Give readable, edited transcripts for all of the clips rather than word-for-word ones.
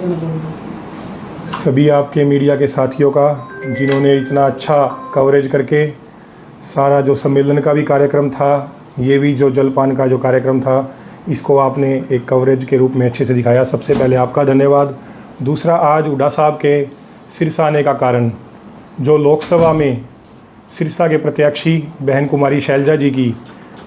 करना चाहोगे? सभी आपके मीडिया के साथियों का, जिन्होंने इतना अच्छा कवरेज करके सारा जो सम्मेलन का भी कार्यक्रम था, ये भी जो जलपान का जो कार्यक्रम था, इसको आपने एक कवरेज के रूप में अच्छे से दिखाया। सबसे पहले आपका धन्यवाद। दूसरा, आज हुड्डा साहब के सिरसा आने का कारण, जो लोकसभा में सिरसा के प्रत्याशी बहन कुमारी शैलजा जी की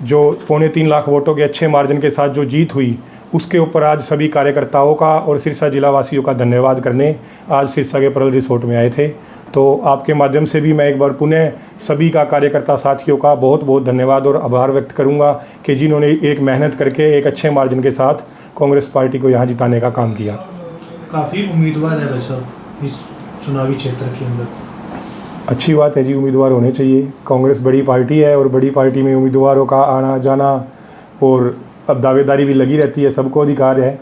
जो 3.25 लाख वोटों के अच्छे मार्जिन के साथ जो जीत हुई, उसके ऊपर आज सभी कार्यकर्ताओं का और सिरसा जिला वासियों का धन्यवाद करने आज सिरसा के परल रिसोर्ट में आए थे। तो आपके माध्यम से भी मैं एक बार पुनः सभी का कार्यकर्ता साथियों का बहुत बहुत धन्यवाद और आभार व्यक्त करूंगा कि जिन्होंने एक मेहनत करके एक अच्छे मार्जिन के साथ कांग्रेस पार्टी को यहाँ जिताने का काम किया। काफ़ी उम्मीदवार है भाई साहब इस चुनावी क्षेत्र के अंदर। अच्छी बात है जी, उम्मीदवार होने चाहिए। कांग्रेस बड़ी पार्टी है और बड़ी पार्टी में उम्मीदवारों का आना जाना और अब दावेदारी भी लगी रहती है। सबको अधिकार है,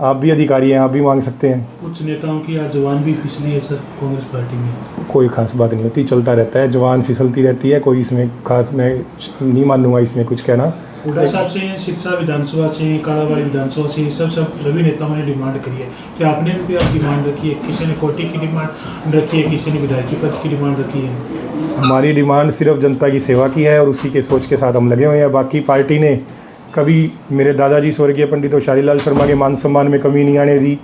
आप भी अधिकारी हैं, आप भी मांग सकते हैं। कुछ नेताओं की आज जवान भी फिसली है सर कांग्रेस पार्टी में। कोई खास बात नहीं होती, चलता रहता है, जवान फिसलती रहती है, कोई इसमें खास मैं नहीं मानूंगा इसमें कुछ कहना। हुड्डा साहब से, सिरसा विधानसभा से, कालाबाड़ी विधानसभा से, सब सभी नेताओं ने डिमांड करी है कि आपने भी आप डिमांड रखी है? किसी ने कोटी की डिमांड रखी है, किसी ने विधायकी पद की डिमांड रखी है? हमारी डिमांड सिर्फ जनता की सेवा की है और उसी के सोच के साथ हम लगे हुए हैं। बाकी पार्टी ने कभी मेरे दादाजी स्वर्गीय पंडित होशियारी लाल शर्मा के मान सम्मान में कमी नहीं आने दी,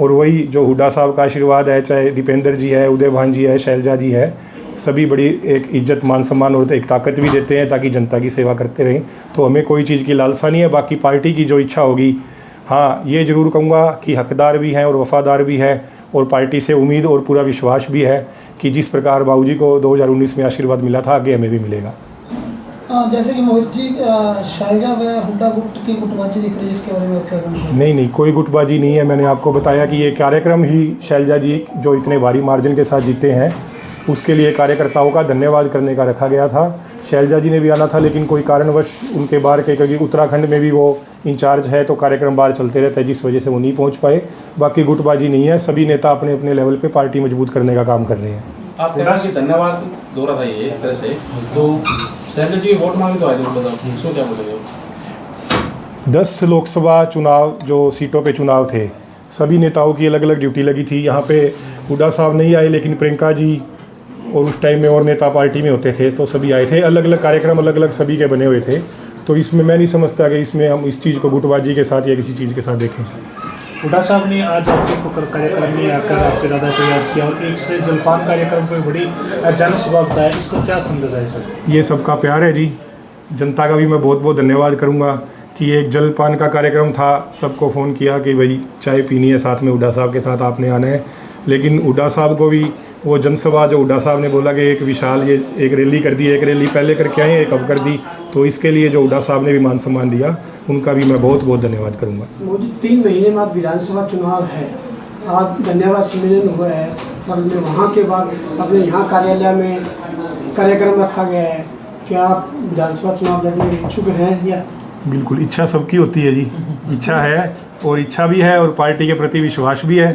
और वही जो हुड्डा साहब का आशीर्वाद है, चाहे दीपेंद्र जी है, उदय भान जी है, शैलजा जी है, सभी बड़ी एक इज्जत मान सम्मान और एक ताकत भी देते हैं ताकि जनता की सेवा करते रहें। तो हमें कोई चीज़ की लालसा नहीं है। बाकी पार्टी की जो इच्छा होगी, हाँ ये ज़रूर कहूँगा कि हकदार भी हैं और वफादार भी है, और पार्टी से उम्मीद और पूरा विश्वास भी है कि जिस प्रकार बाबूजी को 2019 में आशीर्वाद मिला था, आगे हमें भी मिलेगा। जैसे कि मोहित जी, शैलजा व हुड्डा गुट की गुटबाजी दिख रही है, इसके बारे में क्या कहना चाहिए? नहीं, कोई गुटबाजी नहीं है। मैंने आपको बताया कि ये कार्यक्रम ही शैलजा जी जो इतने भारी मार्जिन के साथ जीते हैं, उसके लिए कार्यकर्ताओं का धन्यवाद करने का रखा गया था। शैलजा जी ने भी आना था, लेकिन कोई कारणवश उनके बाहर के, क्योंकि उत्तराखंड में भी वो इंचार्ज है तो कार्यक्रम बाहर चलते रहते हैं, जिस वजह से वो नहीं पहुंच पाए। बाकी गुटबाजी नहीं है, सभी नेता अपने अपने लेवल पे पार्टी मजबूत करने का काम कर रहे हैं। आप कह रहे धन्यवाद दो रहा था ये एक तरह से, तो शैलजा जी वोट मांगे तो आए थे, बताओ सो क्या बोलेंगे? 10 लोकसभा चुनाव जो सीटों पे चुनाव थे, सभी नेताओं की अलग अलग ड्यूटी लगी थी। यहाँ पे हुड्डा साहब नहीं आए, लेकिन प्रियंका जी और उस टाइम में और नेता पार्टी में होते थे, तो सभी आए थे। अलग अलग कार्यक्रम अलग अलग सभी के बने हुए थे। तो इसमें मैं नहीं समझता कि इसमें हम इस चीज़ को गुटबाजी के साथ या किसी चीज़ के साथ देखें। हुड्डा साहब ने आज आपके कार्यक्रम में आकर आपके दादा को याद किया और एक से जलपान कार्यक्रम को बड़ी जनसभा बताया, इसको क्या समझा जाए सर? ये सबका प्यार है जी। जनता का भी मैं बहुत बहुत धन्यवाद करूँगा कि एक जलपान का कार्यक्रम था, सबको फ़ोन किया कि भाई चाय पीनी है, साथ में हुड्डा साहब के साथ आपने आना है। लेकिन हुड्डा साहब को भी वो जनसभा जो हुड्डा साहब ने बोला कि एक विशाल ये एक रैली कर दी, एक रैली पहले करके आए, एक अब कर दी, तो इसके लिए जो हुड्डा साहब ने भी मान सम्मान दिया, उनका भी मैं बहुत बहुत धन्यवाद करूँगा। मोदी 3 महीने बाद विधानसभा चुनाव है, आज धन्यवाद सम्मेलन हुआ है, पर वहाँ के बाद अपने यहाँ कार्यालय में कार्यक्रम रखा गया है, क्या आप विधानसभा चुनाव लड़ने के इच्छुक हैं? या बिल्कुल, इच्छा सबकी होती है जी, इच्छा है और इच्छा भी है और पार्टी के प्रति विश्वास भी है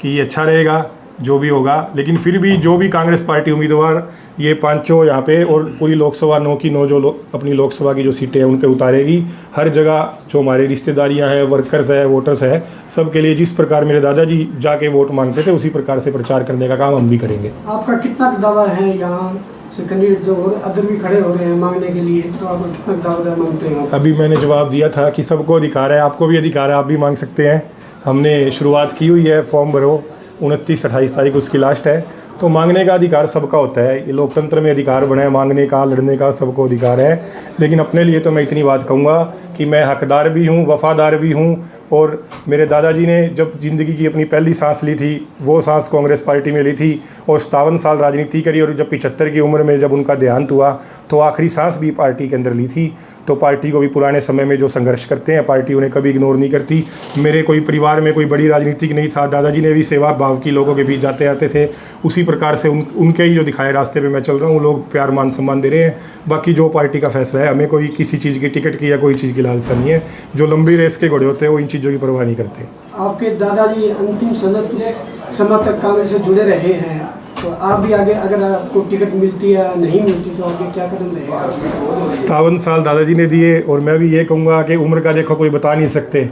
कि ये अच्छा रहेगा जो भी होगा। लेकिन फिर भी जो भी कांग्रेस पार्टी उम्मीदवार ये पांचों यहाँ पे और पूरी लोकसभा 9 की 9 जो अपनी लोकसभा की जो सीटें हैं उन पे उतारेगी, हर जगह जो हमारी रिश्तेदारियाँ हैं, वर्कर्स है, वोटर्स है, सबके लिए जिस प्रकार मेरे दादाजी जाके वोट मांगते थे, उसी प्रकार से प्रचार करने का काम हम भी करेंगे। आपका कितना दावा है यहाँ से कैंडिडेट जो अदर भी खड़े हो रहे हैं मांगने के लिए, तो आप कितना दावा मांगते हैं? अभी मैंने जवाब दिया था कि सबको अधिकार है, आपको भी अधिकार है, आप भी मांग सकते हैं। हमने शुरुआत की हुई है, फॉर्म भरो, 29-28 तारीख उसकी लास्ट है। तो मांगने का अधिकार सबका होता है, ये लोकतंत्र में अधिकार बना है मांगने का, लड़ने का, सबको अधिकार है। लेकिन अपने लिए तो मैं इतनी बात कहूँगा कि मैं हकदार भी हूँ, वफादार भी हूँ, और मेरे दादाजी ने जब ज़िंदगी की अपनी पहली सांस ली थी, वो सांस कांग्रेस पार्टी में ली थी और 57 साल राजनीति करी, और जब 75 की उम्र में जब उनका देहांत हुआ तो आखिरी सांस भी पार्टी के अंदर ली थी। तो पार्टी को भी पुराने समय में जो संघर्ष करते हैं, पार्टी उन्हें कभी इग्नोर नहीं करती। मेरे कोई परिवार में कोई बड़ी राजनीतिक नहीं था, दादाजी ने भी सेवा भाव की लोगों के बीच जाते आते थे, उसी प्रकार से उनके ही जो दिखाए रास्ते पे मैं चल रहा हूँ। लोग प्यार मान सम्मान दे रहे हैं। बाकी जो पार्टी का फैसला है, हमें कोई किसी चीज़ की टिकट की या कोई चीज़ की लालसा नहीं है। जो लंबी रेस के घोड़े होते हैं वो इन चीज़ों की परवाह नहीं करते। आपके दादाजी अंतिम समय तक कांग्रेस से जुड़े रहे हैं, तो आप भी आगे अगर आपको टिकट मिलती है नहीं मिलती तो आगे क्या कदम रहेगा? 57 साल दादाजी ने दिए, और मैं भी ये कहूँगा कि उम्र का देखो कोई बता नहीं सकते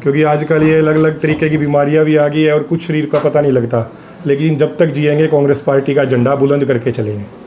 क्योंकि आजकल ये अलग अलग तरीके की बीमारियां भी आ गई है और कुछ शरीर का पता नहीं लगता, लेकिन जब तक जिएंगे कांग्रेस पार्टी का झंडा बुलंद करके चलेंगे।